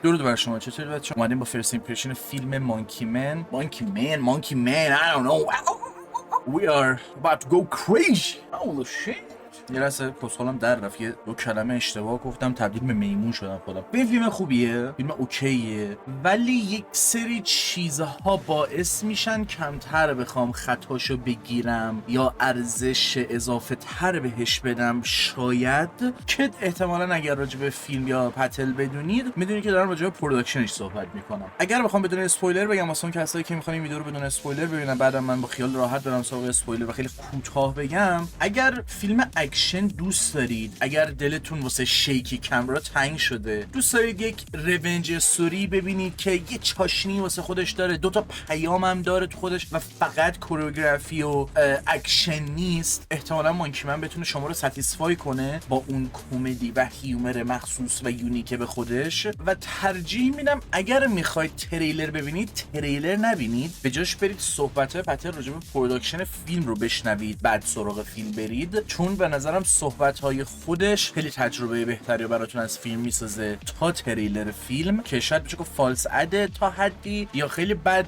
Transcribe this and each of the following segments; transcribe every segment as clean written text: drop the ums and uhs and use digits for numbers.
درود بر شما، چطوری بچه‌ها؟ اومدیم با فرست ایمپرشن فیلم مانکی من. I don't know. We are about to go crazy. Holy shit. یه لحظه کسخالم در رفت، یه دو کلمه اشتباه گفتم، تبدیل به میمون شدم خودم. این فیلم خوبیه، فیلم اوکیه، ولی یک سری چیزها باعث میشن کمتر بخوام خطاشو بگیرم یا ارزش اضافه تر بهش بدم. شاید که احتمالاً اگر راجع به فیلم یا پتل بدونید، میدونید که دارم راجع به پروداکشنش صحبت میکنم. اگر بخوام بدون اسپویلر بگم واسه اون کسایی که میخوان این ویدیو رو بدون اسپویلر ببینن، بعدم من با خیال راحت برم سراغ اسپویلر و خیلی کوتاه بگم. اگر فیلم اکشن دوست دارید، اگر دلتون واسه شیکی کامرا تنگ شده، دوست دارید یک رونج استوری ببینید که یه چاشنی واسه خودش داره، دو تا پیام هم داره تو خودش و فقط کوریوگرافی و اکشن نیست، احتمالاً مانکی من بتونه شما رو ساتیسفای کنه با اون کمدی و هیومر مخصوص و یونیک به خودش. و ترجیح میدم اگر میخواید تریلر ببینید، تریلر نبینید، به جاش برید صحبت‌های پتر راجع به پروداکشن فیلم رو بشنوید، بعد سراغ فیلم برید، چون به نظرم صحبت‌های خودش خیلی تجربه بهتری براتون از فیلم میسازه تا تریلر فیلم، که شاید بشه که فالس اده تا حدی یا خیلی بد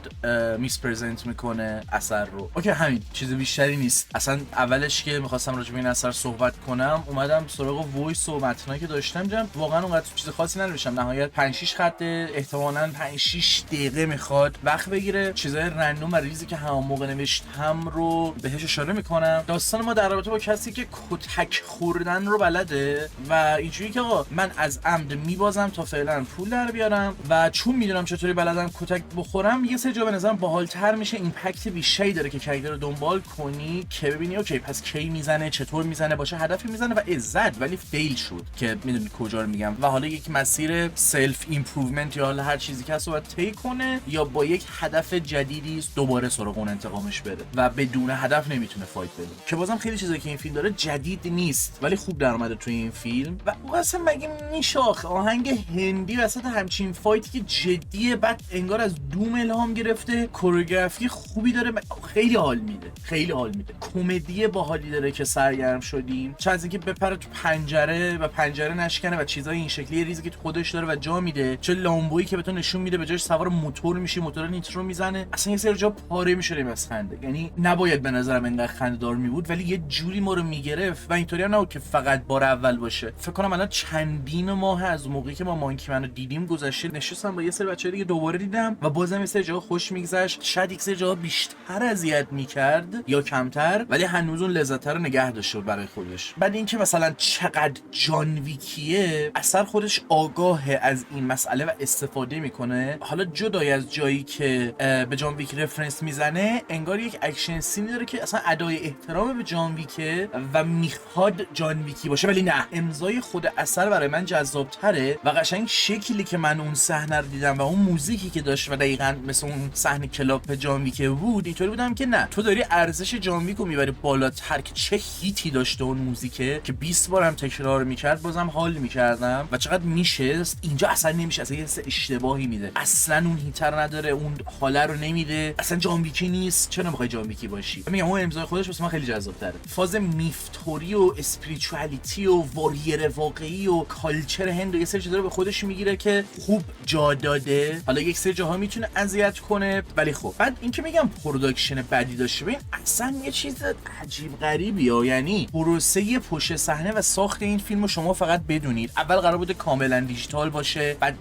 میس پرزنت میکنه اثر رو. اوکی، همین، چیز بیشتری نیست. اصلا اولش که میخواستم راجع به این اثر صحبت کنم، اومدم سراغ وایس و متنایی که داشتم، واقعا اونقدر چیز خاصی ننوشتم. نهایت 5 6 خط، احتمالاً 5 6 دقیقه میخواد وقت بگیره. چیزای رندوم و ریزی که همون موقع نوشتم رو بهش اشاره میکنم. داستان ما در رابطه با کسی که کتک خوردن رو بلده و اینجوری که آقا من از عمد میبازم تا فعلا پول در بیارم و چون میدونم چطوری بلدم کتک بخورم، یه سری جا به نظرم باحال‌تر میشه، ایمپکت بیشتری داره که کاراکتر رو دنبال کنی که ببینی اوکی پس کی میزنه، چطور میزنه، باشه هدفی میزنه و عزت، ولی فیل شد که میدونی کجا رو میگم. و حالا یک مسیر سلف ایمپروومنت یا حالا هر چیزی که هست رو باید طی کنه یا با یک هدف جدیدی دوباره سراغ اون انتقامش بره و بدون هدف نمیتونه فایت بده، که بازم خیلی چیزایی که این فیلم داره جدید نیست ولی خوب در اومده توی این فیلم. و واسه مگه میشه آهنگ هندی وسط همچین فایتی که جدیه، بعد انگار از دوم الهام گرفته، کوریوگرافی خوبی داره، خیلی حال میده، خیلی حال میده، کمدی باحالی داره که سرگرم شدیم، چه از اینکه بپره تو پنجره و پنجره نشکنه و چیزای این شکلی، ریزی که خودش داره و جا میده، چه لامبویی که بهتون نشون میده به جاش سوار موتور میشی، موتور نیترو میزنه، اصلا یه سری جا پاره میشوریم از خنده. یعنی نباید به نظرم انقدر خنده‌دار میبود ولی یه جوری ما رو میگرفت و اینطوری هم نبود که فقط بار اول باشه. فکر کنم الان چندین ماه از موقعی که ما مانکی منو دیدیم گذشته، نشستم با یه سری بچه‌ها دیگه دوباره دیدم و بازم یه سری جاها خوش میگذشت، شاید یک سری جاها بیشتر اذیت میکرد یا کمتر، ولی هنوز اون لذت رو نگه داشته برای خودش. بعد اینکه مثلا چقدر جان ویکیه، اثر خودش آگاهه از این مسئله و استفاده میکنه. حالا جدای از جایی که به جان ویک رفرنس میزنه، انگار یک اکشن سینی داره که اصلا ادای احترام به جان ویکه و میخواد جان ویکی باشه، ولی نه، امضای خود اثر برای من جذاب‌تره و قشنگ شکلی که من اون صحنه رو دیدم و اون موزیکی که داشت و دقیقاً مثل اون صحنه کلاپ جان ویک بود، اینطوری بودم که نه، تو داری ارزش جان ویک رو میبری بالاتر، که چه هیتی داشته اون موزیکه که 20 بارم تکرار میکرد بازم حال میکردم و چقدر میشست. اینجا اصلا نمیشه، اصلا یه اشتباهی میده، اصلا اون هیتر نداره، اون حاله رو نمیده، اصلا جان ویکی نیست. چرا میخوای جان ویکی باشی؟ میگم اون امضای خودش واسه من خیلی جذاب‌تره. فاز میفتوری و اسپریچوالیتی و واریر واقعی و کالچر هند و یه سری چیزا رو به خودش میگیره که خوب جا داده. حالا یک سری جاها میتونه اذیت کنه ولی خب. بعد اینکه میگم پروداکشن بدی داشته، ببین اصلا یه چیز عجیب غریبیه. یعنی پروسه پشت صحنه و ساخت این فیلمو شما فقط بدونید، اول قرار بوده کاملا دیجیتال باشه، بعد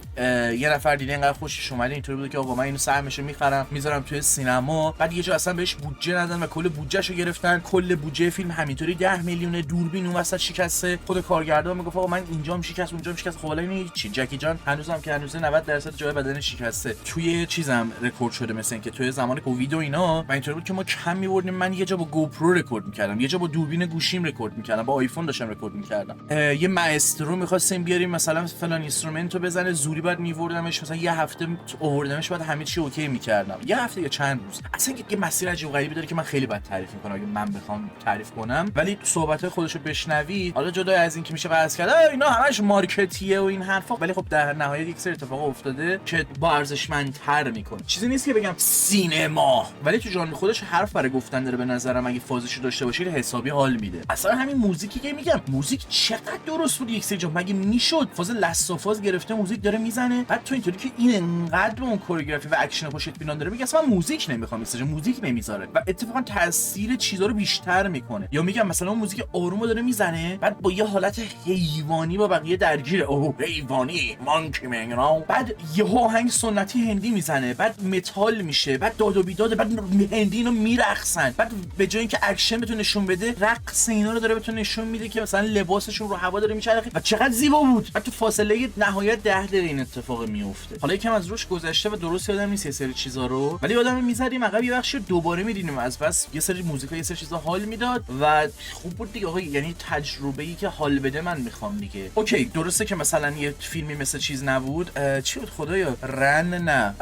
یه نفر دیده اینقدر خوشش اومده اینطوری بوده که آقا من اینو سهمشو میخرم میذارم توی سینما، بعد یه جا اصلا بهش بودجه ندادن و کل بودجهشو گرفتن، کل بودجه فیلم همینطوری 10 میلیون، دوربین اون وسط شکسته، خود کارگردان میگفت آقا من اینجام شکست اونجام شکست. خب حالا این چی؟ جکی جان هنوزم که هنوز 90% جای بدنش شکسته، توی چیزم رکورد شده، مثل اینکه توی زمان کووید و اینا و اینطوری بود که ما کم می‌بردیم. من یه جا با گوپرو رکورد می‌کردم، یه جا با دوربین گوشیم رکورد می‌کردم، با آیفون داشتم رکورد می‌کردم. یه ماسترو می‌خواستیم بیاریم مثلا فلان اینسترومنتو بزنه، زوری بعد می‌وردمش، مثلا یه هفته آوردمش، بعد همه چی اوکی می‌کردم، یه هفته یا چند روز. اصلا یه مسیر عجیب غریبی داره که من خیلی بد تعریف می‌کنم اگه من بخوام تعریف کنم، ولی صحبت‌های خودشو بشنوید. حالا جدا از این که میشه قضا کرد اینا همش مارکتیه و این حرفا، ولی خب در نهایت یک سری اتفاق افتاده که با ارزشمندتر میکنه. چیزی نیست که بگم سینما، ولی تو ژانر خودش حرف برای گفتن داره. به نظرم اگه فازشو داشته باشید حسابی حال میده. اصلا همین موزیکی که میگم، موزیک چقدر درست بود یک سری جا. مگه میشد فاز لستافاز گرفته موزیک داره میزنه، بعد تو اینطوری که این انقدر اون کوریوگرافی و اکشن پشت بینان داره، میگه اصلا موزیک نمیخوام استجا موزیک نمیذاره و اتفاقا تاثیر چیزا رو بیشتر میکنه. یا میگم مثلا اون موزیک آرومو داره میزنه، بعد با یه حالت حیوانی با بقیه درگیره، اوه حیوانی مانکی من، بعد یهو آهنگ سنتی هندی میزنه، بعد متال میشه، بعد داد و بیداد، بعد هندی اینو میرقصن، بعد به جای اینکه اکشن بتونه نشون بده، رقص اینا رو داره بتونه نشون میده که مثلا لباسشون رو هوا داره میچرخه و چقدر زیبا بود. بعد تو فاصله نهایت 10 دقیقه این اتفاق میفته. حالا یکم از روش گذشته و درست یادم نیست یه سری چیزا رو، ولی آدم میذاریم عقب یه بخشی دوباره میدیدیم از بس یه سری موزیکا یه سری چیزا حال میداد و خوب بود دیگه. آقا یعنی تجربه‌ای که حال بده من میخوام دیگه. اوکی درسته که مثلا یه فیلمی مثل چیز نبود، چی بود خدایا، رن نه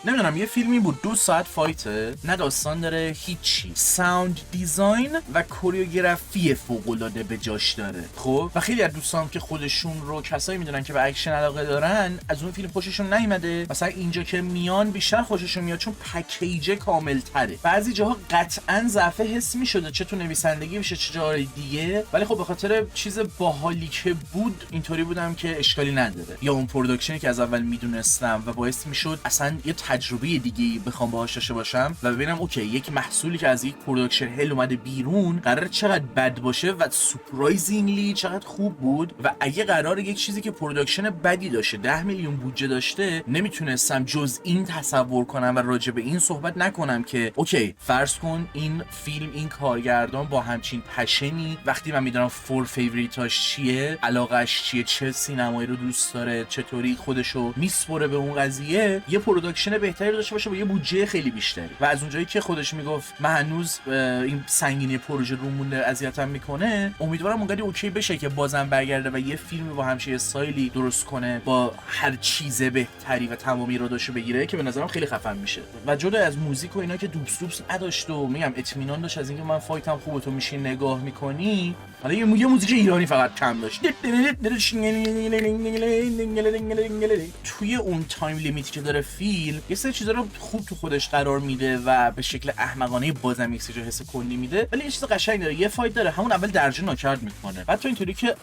نمیدونم، یه فیلمی بود 2 ساعت فایته، نه داستان داره هیچی، ساوند دیزاین و کوریوگرافی فوق العاده به جاش داره. خب و خیلی از دوستان که خودشون رو کسایی میدونن که به اکشن علاقه دارن، از اون فیلم خوششون نیومده. مثلا اینجا که میان بیشتر خوششون میاد چون پکیج کامل تره. بعضی جاها قطعا ضعف حس میشده، چه تو نویسندگی میشه چه جای دیگه، ولی خب به خاطر چیز باحالی که بود اینطوری بودم که اشکالی نداره. یا اون پروداکشنی که از اول میدونستم و باعث میشد اصلا یه تجربه دیگه بخوام باهاش داشته باشم و ببینم اوکی یک محصولی که از یک پروداکشن هل اومده بیرون قرار چقدر بد باشه و سورپرایزینگلی چقدر خوب بود. و اگه قرار یک چیزی که پروداکشن بدی داشته 10 میلیون بودجه داشته، نمیتونستم جز این تصور کنم و راجع به این صحبت نکنم که اوکی فرض کن این فیلم این کارگردان با همچین پشنی وقتی من میدونم فور فیوریتاش چیه، علاقش چیه، چه سینمایی رو دوست داره، چطوری خودشو میسپره به اون قضیه، یه پروداکشن بهتری داشته باشه با یه بودجه خیلی بیشتری. و از اونجایی که خودش میگفت من هنوز این سنگینی پروژه رو مونده اذیتم میکنه، امیدوارم اونقدر اوکی بشه که بازم برگرده و یه فیلمی با همچین استایلی درست کنه با هر چیز بهتری و تمامی رو داشته بگیره که به نظرم خیلی خفن میشه. و جدا از موزیک و اینا که دوبس نداشت و میگم اطمینان داشت از اینکه من فایتم خوبه تو میشین نگاه میکنی. حالا یه موزیک ایرانی فقط کم داشت توی اون تایم لیمیتی که داره فیلم، یه سری چیزا رو خوب تو خودش قرار میده و به شکل احمقانه بازم یک سری حس کلی میده. ولی یه چیز قشنگ داره، یه فایت داره همون اول درجه ناکارد میکنه، بعد تو اینطوری که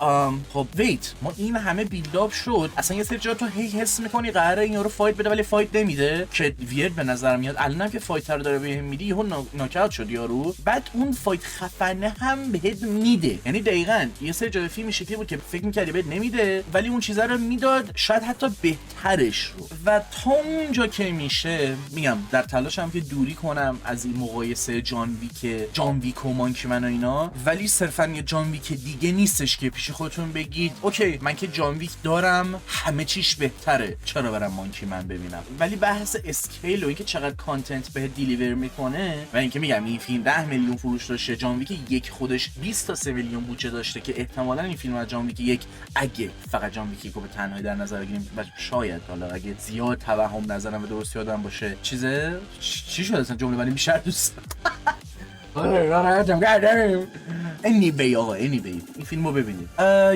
خب ویت ما این همه بیلداپ شد، اصلا یه سری جا تو هی حس میکنی قراره این رو فایت بده ولی فایت نمیده که ویرد به نظر میاد. الانم که فایتر رو داره بهم میدی یهو ناکارد شد یارو، بعد اون فایت خفنه هم بهت میده. یعنی دقیقاً یه سری جای فیلم شکلی بود که فکر می‌کردی بهت نمیده ولی اون چیزا رو میداد، شاید حتی بهترش رو. و تا اونجا که میشه میگم در تلاشم که دوری کنم از این مقایسه جان ویک و مانکی من و اینا، ولی صرفاً یه جان ویک دیگه نیستش که پیش خودتون بگید اوکی من که جان ویک دارم همه چیش بهتره چرا برم مانکی من ببینم. ولی بحث اسکیل و اینکه چقدر کانتنت بهت دیلیور میکنه و اینکه میگم این فیلم 10 میلیون فروش داشته، جان ویک یک خودش 20 تا 3 میلیون بودجه داشته که احتمالاً این فیلم از جان ویک یک اگه فقط جان ویک رو به تنهایی در نظر بگیریم و شاید حالا اگه زیاد توهم نظرم و درست یادم باشه چی شد اصلا جمله ولی بیشتر دوست anyway آقا این فیلمو ببینید.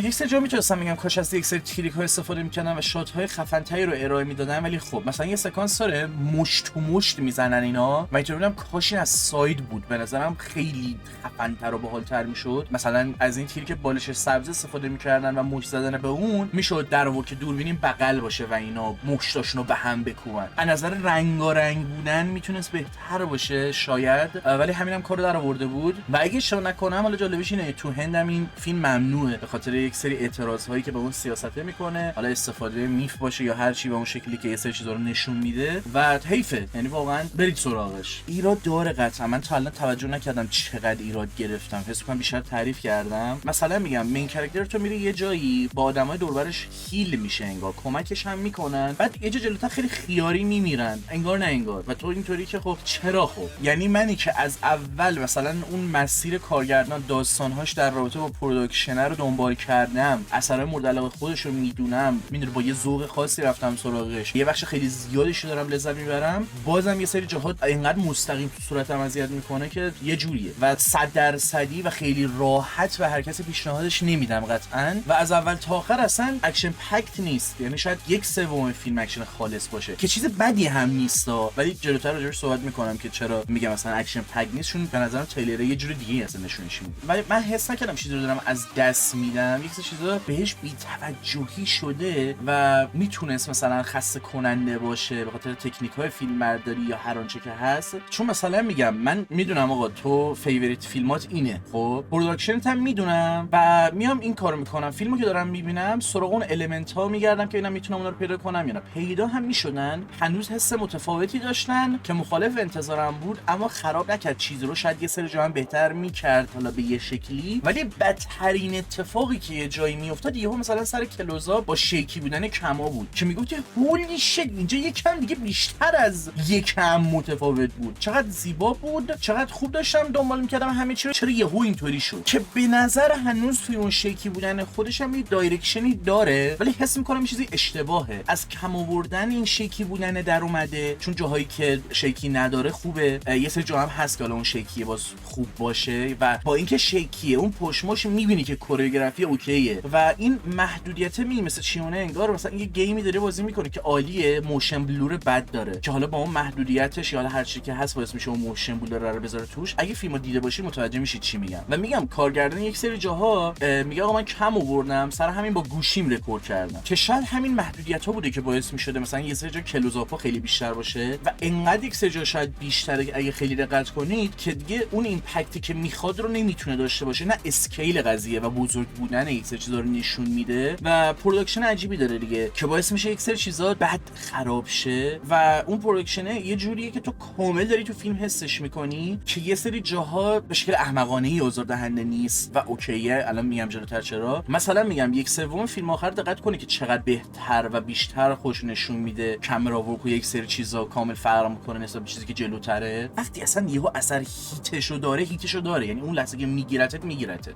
یک سری جا میتونستم بگم کاش از یک سری تریک ها استفاده میکنن و شات های خفن تری رو ارائه میدادن، ولی خب مثلا یه سکانس داره مشت تو مشت میزنن اینا و اینطوری بودم کاش این از ساید بود، به نظرم خیلی خفن تر و باحال‌تر میشد. مثلا از این تریک بالش سبز استفاده میکردن و مشت زدن به اون میشد در واقع که دوربینیم بغل باشه و اینا مشتاشونو به هم بکوبن. از نظر رنگارنگ بودن میتونست بهتر باشه شاید، ولی همینم کارو در آورده بود. و اگه اشتباه نکنم حالا جالبش اینه تو هندم این فیلم ممنوعه به خاطر یک سری اعتراض هایی که به اون سیاسته میکنه، حالا استفاده میف باشه یا هر چی به اون شکلی که یه سری چیزا رو نشون میده و حیفه. یعنی واقعا برید سراغش. ایراد داره قطعا، من تا الان توجه نکردم چقدر ایراد گرفتم، حس کنم بیشتر تعریف کردم. مثلا میگم مین کاراکتر تو میره یه جایی با آدمای دور و برش هیل میشه انگار، کمکش هم میکنن، بعد یه جا جلوتر خیلی خیاری میمیرن انگار نه انگار، و تو اینطوری که خب چرا؟ خب یعنی منی که از اول مثلا اون مسیر کارگردان داستانهاش در رابطه با پروداکشن رو دنبال کردم، اثرهای مورد علاقه خودش رو میدونم، میدونم با یه ذوق خاصی رفتم سراغش، یه بخش خیلی زیادیش رو دارم لذت میبرم، بازم یه سری جاها اینقدر مستقیم تو صورتم اذیت میکنه که یه جوریه و 100% و خیلی راحت به هر کسی پیشنهادش نمیدم قطعا. و از اول تا آخر اصلا اکشن پکت نیست، یعنی شاید 1/3 فیلم اکشن خالص باشه که چیز بدی هم نیستا، ولی جلوتر راجعش صحبت میکنم که چرا میگم مثلا اکشن پک نیست، چون به نظرم تریلر یه جور دیگه اصلا نشونش میده. ولی من حس نکردم چیزی رو دارم از دست میدم، یک سری چیزا بهش بی‌توجهی شده و میتونست مثلا خسته کننده باشه به خاطر تکنیک‌های فیلمبرداری یا هر آنچه که هست. چون مثلا میگم من میدونم آقا تو فیوریت فیلمات اینه، خب پروداکشنت هم میدونم و میام این کارو میکنم، فیلمو که دارم میبینم سراغ اون المنت ها میگردم که اینا میتونم اونا رو پیدا کنم یا نه. پیدا هم میشدن، هنوز حس متفاوتی داشتن که مخالف انتظارم بود، اما خراب نکرد چیزی رو، شاید یه سری جا هم بهتر میکرد حالا به یه شکلی. ولی بدترین اتفاقی که یه جایی میافتاد یهو مثلا سر کلوزا با شیکی بودن کما بود که میگفت که هولی شت اینجا یکم دیگه بیشتر از یکم متفاوت بود، چقدر زیبا بود، چقدر خوب داشتم دنبال میکردم همه چی رو، چرا یهو اینطوری شد. که به نظر هنوز توی اون شیکی بودن خودش هم یه دایرکشنی داره، ولی حس میکنم یه چیزی اشتباهه، از کم آوردن این شیکی بودن در اومده، چون جاهایی که شیکی نداره خوبه، یه سری جا هم هست که حالا اون شیکیه باز خوب باشه و با اینکه شیکیه اون پشماش میبینی که کوریوگرافی اوکیه و این محدودیت مثل چیونه انگار مثلا یه گیمی داره بازی میکنه که عالیه، موشن بلور بد داره که حالا با اون محدودیتش یا هر چی که هست باعث میشه اون موشن بلور رو بذاره توش. اگه فیلمو دیده باشید متوجه میشید چی میگم. و میگم کارگردان یک سری جاها میگه آقا من کم آوردم، سر همین با گوشیم رکورد کردم، که شاید همین محدودیت‌ها بوده که باعث میشده مثلا یه سری جا کلوزآپا خیلی بیشتر باشه و انقدر یک سری جا شاید بیشتره اگه خیلی دقت کنید که دیگه اون ایمپکتی که میخواد رو نمیتونه داشته باشه، نه اسکیل قضیه و بزرگ بودن یک سری چیزا رو نشون میده و پروداکشن عجیبی داره دیگه که باعث میشه یک سری چیزا بعد خراب شه و اون پروداکشنه یه جوریه که تو کامل داری تو فیلم حسش میکنی که یه سری جاها به شکل احمقانه‌ای آزاردهنده نیست و اوکیه. الان میگم جلوتر چرا. مثلا میگم 1/3 فیلم آخر دقت کنی که چقدر بهتر و بیشتر خوش نشون میده، کامera ورک و یک سری چیزا کامل فرق میکنه نسبت به چیزی که جلوتره. وقتی اصلا یهو اثر هیتشو داره، یعنی اون لحظه که میگیرتت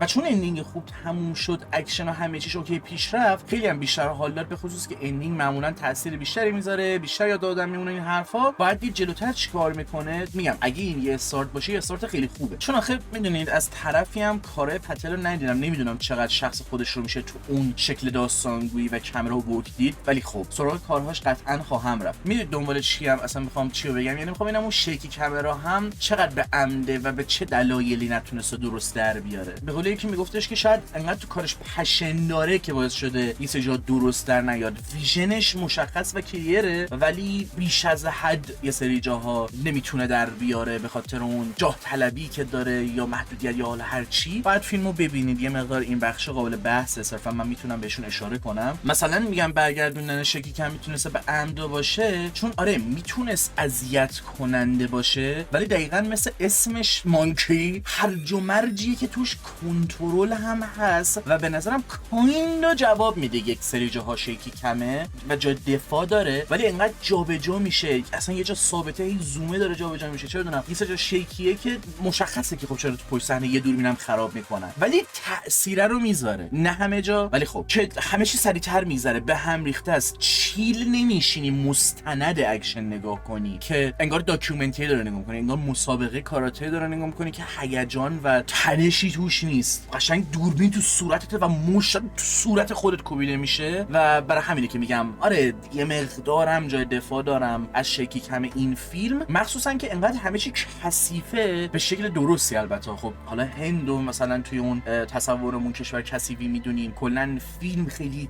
و چون اندینگ خوب تموم شد، اکشن و همه چیش اوکی پیش رفت، خیلی هم بیشتر حال داد، به خصوص که اندینگ معمولا تاثیر بیشتری میذاره، بیشتر یاد آدم میمونه این حرفا. باید دید جلوتر چیکار میکنه. میگم اگه این یه استارت باشه یه استارت خیلی خوبه، چون آخه میدونید از طرفی هم کارهای پتل رو ندیدم، نمیدونم چقدر شخص خودش رو میشه تو اون شکل داستانگویی و کامera ورک دید، ولی خب سراغ کارهاش قطعا خواهم رفت. میدونید دنبال چی هم اصلا میخوام چی رو بگم، یعنی میخوام ببینم اون شیکی کامera هم چقدر به عمده و به چه دلایلی نتونسته درست در بیاره. به قول یکی میگفتش که شاید انقدر تو کارش پشن داره که باعث شده یه سری جا درست در نیاد، ویژنش مشخص و کلیره ولی بیش از حد یه سری جاها نمیتونه در بیاره به خاطر اون جاه طلبی که داره یا محدودیت یا حالا هر چی. باید فیلمو ببینید، یه مقدار این بخش قابل بحثه، صرفا من میتونم بهشون اشاره کنم. مثلا میگم برگردوندن شکی کم میتونسته به عمد باشه، چون آره میتونست اذیت کننده باشه، ولی دقیقاً مثل اسمش مانکی هرج و مرجیه که توش کنترل هم هست و به نظرم کایندو جواب میده. یک سری جاها شیکی کمه و جا دفاع داره ولی انقدر جابجا میشه، اصلا یه جا ثابته این زومه داره جابجا میشه، چه بدونم یه سری جا شیکیه که مشخصه که خب چرا تو پشت صحنه یه دوربینم خراب میکنن، ولی تأثیر رو میذاره، نه همه جا ولی خب که همه چی سریعتر میذاره، به هم ریخته است، چیل نمیشینی مستند اکشن نگاه کنی که انگار داکیومنتری داره نگاه کنی، انگار مسابقه کاراته داره نگاه کنی که هیجان و تنشی توش نیست، قشنگ دوربین تو صورتت و موش تو صورت خودت کوبیده میشه. و برای همینه که میگم آره یه مقدارم جای دفاع دارم از شیکی کم این فیلم، مخصوصا که انقدر همه چی کثیفه به شکل درستی. البته خب حالا هندو مثلا توی اون تصورمون کشور کثیفی میدونیم، کلا فیلم خیلی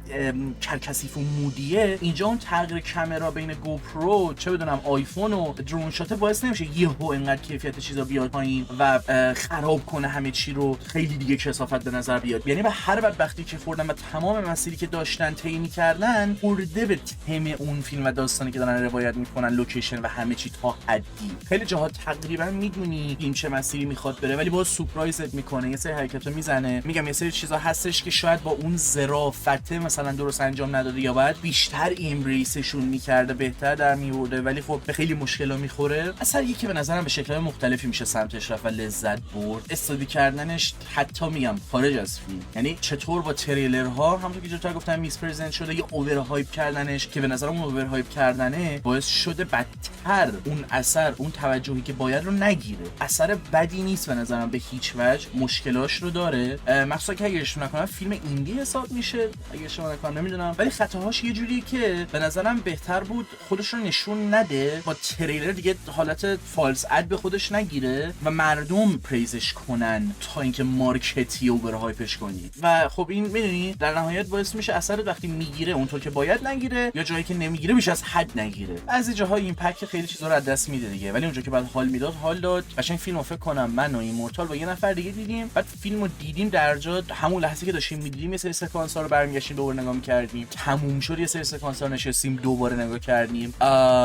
کرکثیف و مودیه، اینجا اون تغییر کامera بین گوپرو چه بدونم آیفون و درون شات باعث نمیشه یهو اینقدر کیفیت چیزا بیاد پایین و خراب کنه همه چی رو، خیلی دیگه کثافت به نظر بیاد. یعنی به هر بدبختی که خوردن و تمام مسیری که داشتن طی می‌کردن خورده به تم اون فیلم و داستانی که دارن روایت میکنن، لوکیشن و همه چی تا حدی. خیلی جاها تقریبا میدونی این چه مسیری میخواد بره ولی باز سورپرایزت میکنه، یه سری حرکتو میزنه. میگم یه سری چیزا هستش که شاید با اون ظرافت مثلا درست انجام نداده یا باید بیشتر ایمبریسشون میکرده، بهتر در میورده، ولی خب به خیلی مشکلا میخوره. اثر یکی به نظرم به شکل‌های مختلفی میشه سمتش رفت و لذت برد. استادی کردنش حتی میگم خارج از فیلم، یعنی چطور با تریلرها همونطور که جوتا گفتم میس پرزنت شده یا اوور هایپ کردنش که به نظرم اون اوور هایپ کردنه باعث شده بدتر اون اثر اون توجهی که باید رو نگیره. اثر بدی نیست به نظرم به هیچ وجه، مشکلاش رو داره، مخصوصا که اگه اشتباه نکنم فیلم ایندی حساب میشه اگه اشتباه نکنم نمیدونم، ولی خطاهاش یه جوریه که به نظرم بهتر بود خودش رو نشون نده، با تریلر دیگه حالت فالس اد به خودش نگیره و مردم پریزش کنن تا اینکه مارکتی اوور هایپش کنی. و خب این میدونی در نهایت باعث میشه اثر وقتی میگیره اونطور که باید نگیره یا جایی که نمیگیره بیش از حد نگیره. بعضی جاها این پک خیلی چیزا رو از دست میده دیگه، ولی اونجا که بعد حال میداد حال داد. قشنگ فیلمو فکر کنم من و ایمورتال با یه نفر دیگه دیدیم، بعد فیلمو دیدیم در جا همون لحظه که داشتیم میدیدیم یه سری سکانس‌ها رو برمیگشتیم دوباره نگاه می‌کردیم، تموم شد یه سری سکانس‌ها نشستیم دوباره نگاه کردیم.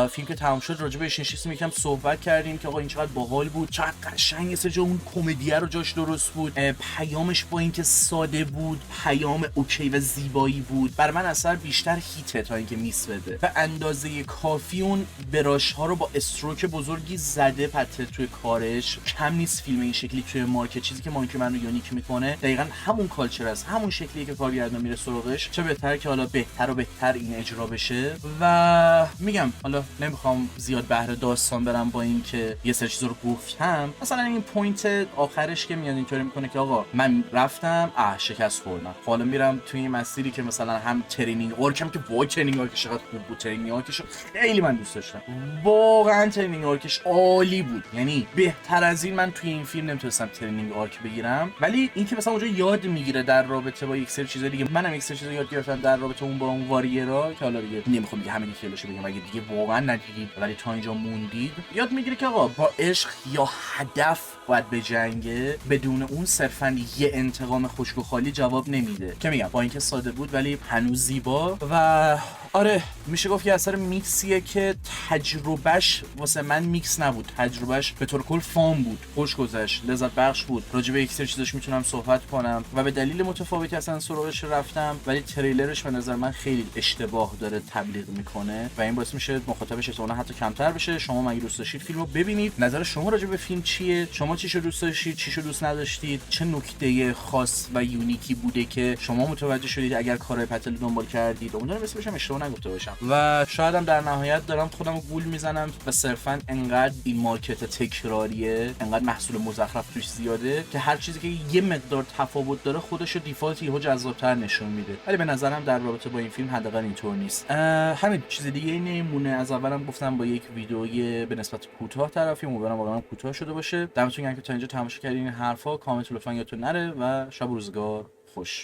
فیلم که تموم شد راجع بهش نشستیم یکم صحبت کردیم که آقا این چقدر باحال بود، چقدر قشنگ یه سری اون کمدی رو جاش درست بود، پیامش با اینکه ساده بود پیام اوکی و زیبایی بود. بر من اثر بیشتر هیته تا اینکه میس بده، به اندازه کافی اون براش‌ها رو با استروک بزرگی زده پته توی کارش. کم نیست فیلم این شکلی توی مارکت، چیزی که مانکی منو یونیک میکنه دقیقاً همون کالچر است، همون شکلیه که کارگردان میره سراغش. چه بهتره که حالا بهتر و بهتر این اجرا بشه. و میگم حالا نمیخوام زیاد بهره داستان برم با این که یه سری چیزا رو گفتم، مثلا این پوینت آخرش که میاد اینطوری میکنه که آقا من رفتم شکست خوردم، حالا میرم توی این مسیری که مثلا هم ترینینگ آرکم که وای ترینینگ آرکش چقدر خوب بود، ترینینگ آرکش خیلی من دوست داشتم، واقعا ترینینگ آرکش عالی بود، یعنی بهتر از این من توی این فیلم نمیتونستم ترینینگ آرک بگیرم. ولی این که مثلا اونجا یاد میگیره در رابطه با یک سری چیزا دیگه، منم یک سری چیزا یاد گرفتم در رابطه اون با اون واریرا که حالا دیگه نمیخوام دیگه همین دیتیلش بگم اگه دیگه واقعا ندیدید ولی تا اینجا موندید، یاد میگیره که آقا با عشق یا هدف باید بجنگه، بدون اون صرفا یه انتقام خشک و خالی جواب نمیده. که میگم با اینکه ساده بود ولی هنوز زیبا. و آره میشه گفت یه اثر میکسیه که تجربهش واسه من میکس نبود، تجربهش به طور کل فان بود، خوش گذشت، لذت بخش بود، راجع به یک سری چیزاش میتونم صحبت کنم و به دلیل متفاوتی اصلا سراغش رفتم، ولی تریلرش به نظر من خیلی اشتباه داره تبلیغ میکنه و این باعث میشه مخاطبش احتمالاً حتی کمتر بشه. شما مگه دوست داشتید فیلمو ببینید؟ نظر شما راجع به فیلم چیه؟ شما چیشو دوست داشتید؟ چیشو دوست نداشتید؟ چه نکته خاص و یونیکی بوده که شما متوجه شدید اگر کارهای پتل دنبال کردید؟ امیدوارم اسمش اشتباه نگفته باشم و شاید هم در نهایت دارم خودمو گول میزنم و صرفا انقدر این مارکت تکراریه، انقدر محصول مزخرف توش زیاده که هر چیزی که یه مقدار تفاوت داره خودشو دیفالت یهو جذاب‌تر نشون میده. ولی به نظرم در رابطه با این فیلم حداقل اینطور نیست. همین چیز دیگه نمیمونه. از اولم گفتم با یک ویدئوی به نسبت کوتاه طرفیم، امیدوارم واقعا کوتاه شده باشه. دمتون گرم که تا اینجا تماشا کردین. این حرفا کامنت لطفا یادتون نره و شب و روزگار خوش.